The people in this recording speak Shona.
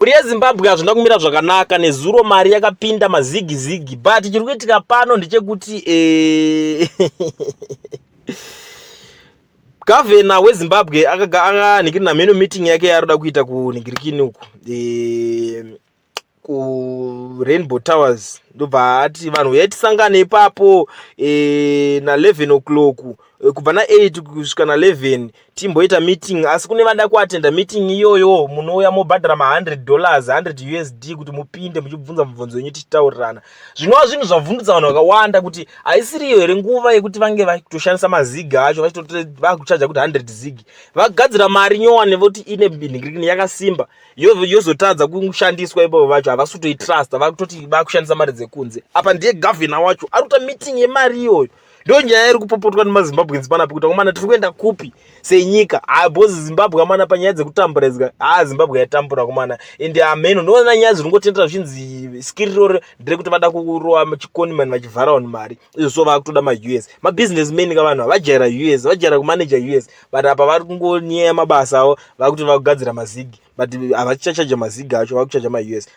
Kuri yeZimbabwe hazvina kumira zvakanaka nezuro mari yakapinda mazigi zigi, but chiri kuitika pano ndechekuti Governor weZimbabwe akanikirina meno meeting yake yaroda kuita kunhingirikini uku ku Rainbow Towers, ndobva ati vanhu yatisangane ipapo na 11 o'clock kubva na 8 kusvika na 11 timboita meeting. Asi kune vada kuatenda meeting iyoyo munouya mobhadhara $100 100 USD kuti mupinde muchibvunza mubvunzo yenyu tichitaurirana. Zvinova zvinhu zvavhundutsa vanhu vakawanda kuti haisiriyo here nguva yekuti vange vachitoshandisa mazigi acho vakuchaja kuti 100 zigi vagadzira mari nyowani voti ine nhingirikini yakasimba yozotadza kushandiswa ipovo vacho havasi kutoitrust vakutoti vakushandisa mari dzekunze. Apa ndiye governor wacho arikuita meeting yemari iyoyo. Ndo nyaya iri kupopotwa nemaZimbabweans panapa kuti komana tiri kuenda kupi senyika. Bhozi Zimbabwe amana panyaya dzekutambura zika Zimbabwe yatambura komana ende ameno ndoona nyaya dzinongotendera zvinzi skill roll ndirekuti vada kurova chikoni mani vachivhara vanhu mari izvo vakutoda ma-US mabusinessmen kavanhu vajaira US vajaira kumanager US but apa vari kungonyaya mabasa avo vakuti vakugadzira mazigi but havachachaja mazigi acho vakuchaja ma-US.